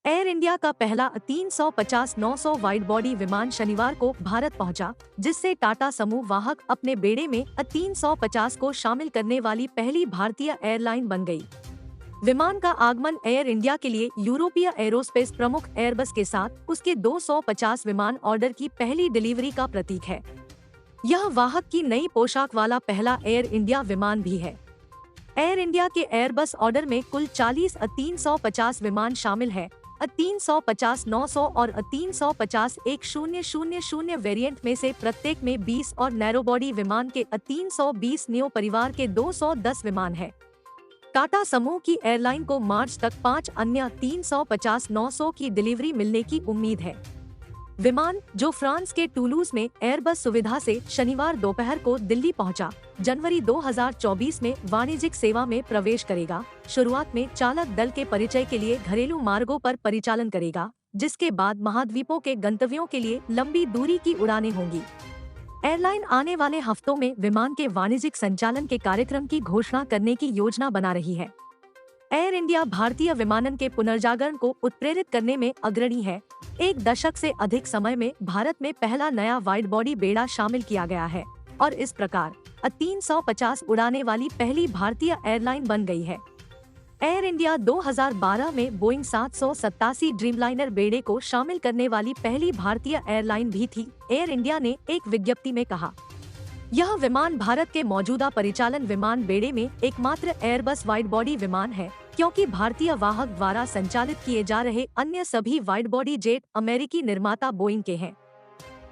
Air India का पहला 350-900 wide body विमान शनिवार को भारत पहुंचा, जिससे टाटा समूह वाहक अपने बेड़े में 350 को शामिल करने वाली पहली भारतीय एयरलाइन बन गई। विमान का आगमन एयर इंडिया के लिए यूरोपीय एरोस्पेस प्रमुख एयरबस के साथ उसके 250 विमान ऑर्डर की पहली डिलीवरी का प्रतीक है। यह वाहक की नई पोशाक वाला पहला एयर इंडिया विमान भी है। एयर इंडिया के एयरबस ऑर्डर में कुल 40 350 विमान शामिल है। 350-900 और 350-1000 वेरिएंट में से प्रत्येक में 20 और नैरो बॉडी विमान के 320 नियो परिवार के 210 विमान है। टाटा समूह की एयरलाइन को मार्च तक 5 अन्य 350-900 की डिलीवरी मिलने की उम्मीद है। विमान, जो फ्रांस के टूलूज में एयरबस सुविधा से शनिवार दोपहर को दिल्ली पहुंचा, जनवरी 2024 में वाणिज्यिक सेवा में प्रवेश करेगा। शुरुआत में चालक दल के परिचय के लिए घरेलू मार्गों पर परिचालन करेगा, जिसके बाद महाद्वीपों के गंतव्यों के लिए लंबी दूरी की उड़ानें होंगी। एयरलाइन आने वाले हफ्तों में विमान के वाणिज्यिक संचालन के कार्यक्रम की घोषणा करने की योजना बना रही है। एयर इंडिया भारतीय विमानन के पुनर्जागरण को उत्प्रेरित करने में अग्रणी है। एक दशक से अधिक समय में भारत में पहला नया वाइड बॉडी बेड़ा शामिल किया गया है और इस प्रकार 350 उड़ाने वाली पहली भारतीय एयरलाइन बन गई है। एयर इंडिया 2012 में बोइंग 787 ड्रीमलाइनर बेड़े को शामिल करने वाली पहली भारतीय एयरलाइन भी थी। एयर इंडिया ने एक विज्ञप्ति में कहा, यह विमान भारत के मौजूदा परिचालन विमान बेड़े में एकमात्र एयरबस वाइड बॉडी विमान है, क्योंकि भारतीय वाहक द्वारा संचालित किए जा रहे अन्य सभी वाइड बॉडी जेट अमेरिकी निर्माता बोइंग के हैं।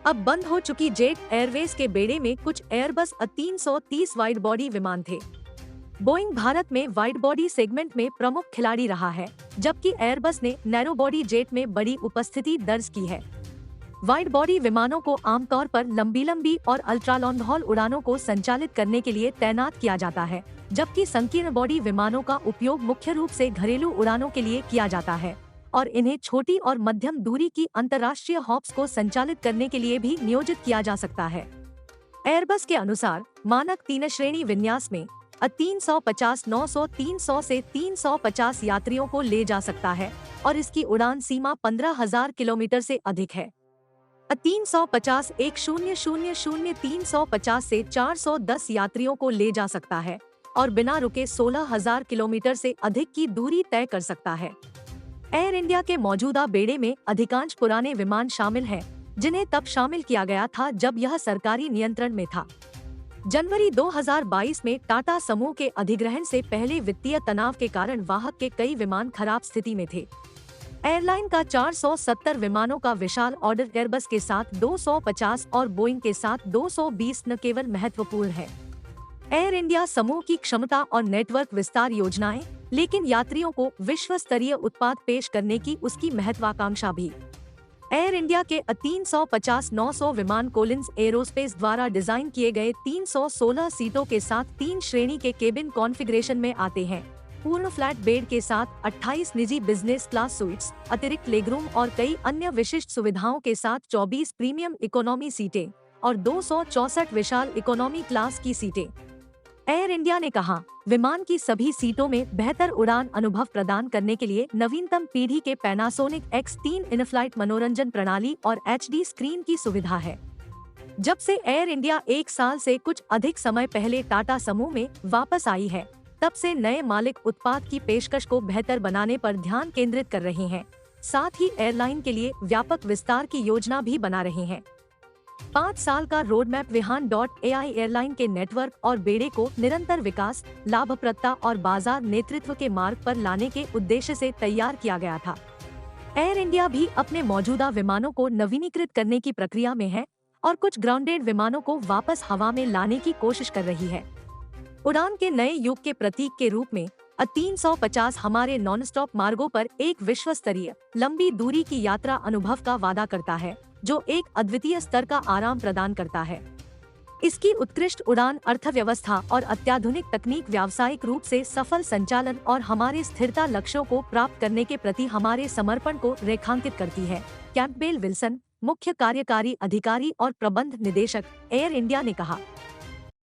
अब बंद हो चुकी जेट एयरवेज के बेड़े में कुछ एयरबस 330 वाइड बॉडी विमान थे। बोइंग भारत में वाइड बॉडी सेगमेंट में प्रमुख खिलाड़ी रहा है, जबकि एयरबस ने नैरो बॉडी जेट में बड़ी उपस्थिति दर्ज की है। वाइड बॉडी विमानों को आमतौर पर लंबी और अल्ट्रा लॉन्ग हॉल उड़ानों को संचालित करने के लिए तैनात किया जाता है, जबकि संकीर्ण बॉडी विमानों का उपयोग मुख्य रूप से घरेलू उड़ानों के लिए किया जाता है और इन्हें छोटी और मध्यम दूरी की अंतर्राष्ट्रीय हॉप्स को संचालित करने के लिए भी नियोजित किया जा सकता है। एयरबस के अनुसार मानक 3 श्रेणी विन्यास में 350-900 300 से 350 यात्रियों को ले जा सकता है और इसकी उड़ान सीमा 15,000 किलोमीटर से अधिक है। 350-1000 350 से 410 यात्रियों को ले जा सकता है और बिना रुके 16,000 किलोमीटर से अधिक की दूरी तय कर सकता है। एयर इंडिया के मौजूदा बेड़े में अधिकांश पुराने विमान शामिल हैं, जिन्हें तब शामिल किया गया था जब यह सरकारी नियंत्रण में था। जनवरी 2022 में टाटा समूह के अधिग्रहण से पहले वित्तीय तनाव के कारण वाहक के कई विमान खराब स्थिति में थे। एयरलाइन का 470 विमानों का विशाल ऑर्डर एयरबस के साथ 250 और बोइंग के साथ 220 न केवल महत्वपूर्ण है। एयर इंडिया समूह की क्षमता और नेटवर्क विस्तार योजनाएं, लेकिन यात्रियों को विश्व स्तरीय उत्पाद पेश करने की उसकी महत्वाकांक्षा भी। एयर इंडिया के 350-900 विमान कोलिंस एरोस्पेस द्वारा डिजाइन किए गए 316 सीटों के साथ 3 श्रेणी के केबिन कॉन्फ़िगरेशन में आते हैं। पूर्ण फ्लैट बेड के साथ 28 निजी बिजनेस क्लास स्वीट्स, अतिरिक्त लेगरूम और कई अन्य विशिष्ट सुविधाओं के साथ 24 प्रीमियम इकोनॉमी सीटें और 264 विशाल इकोनॉमी क्लास की सीटें। एयर इंडिया ने कहा, विमान की सभी सीटों में बेहतर उड़ान अनुभव प्रदान करने के लिए नवीनतम पीढ़ी के पैनासोनिक X3 इन-फ्लाइट मनोरंजन प्रणाली और HD स्क्रीन की सुविधा है। जब से एयर इंडिया 1 साल से कुछ अधिक समय पहले टाटा समूह में वापस आई है, तब से नए मालिक उत्पाद की पेशकश को बेहतर बनाने पर ध्यान केंद्रित कर रहे हैं। साथ ही एयरलाइन के लिए व्यापक विस्तार की योजना भी बना रहे हैं। 5 साल का रोडमैप विहान.ai एयरलाइन के नेटवर्क और बेड़े को निरंतर विकास, लाभप्रदता और बाजार नेतृत्व के मार्ग पर लाने के उद्देश्य से तैयार किया गया था। एयर इंडिया भी अपने मौजूदा विमानों को नवीनीकृत करने की प्रक्रिया में है और कुछ ग्राउंडेड विमानों को वापस हवा में लाने की कोशिश कर रही है। उड़ान के नए युग के प्रतीक के रूप में 350 हमारे नॉन स्टॉप मार्गों पर एक विश्व स्तरीय लंबी दूरी की यात्रा अनुभव का वादा करता है, जो एक अद्वितीय स्तर का आराम प्रदान करता है। इसकी उत्कृष्ट उड़ान, अर्थव्यवस्था और अत्याधुनिक तकनीक व्यावसायिक रूप से सफल संचालन और हमारे स्थिरता लक्ष्यों को प्राप्त करने के प्रति हमारे समर्पण को रेखांकित करती है। कैंपबेल विल्सन, मुख्य कार्यकारी अधिकारी और प्रबंध निदेशक, एयर इंडिया ने कहा।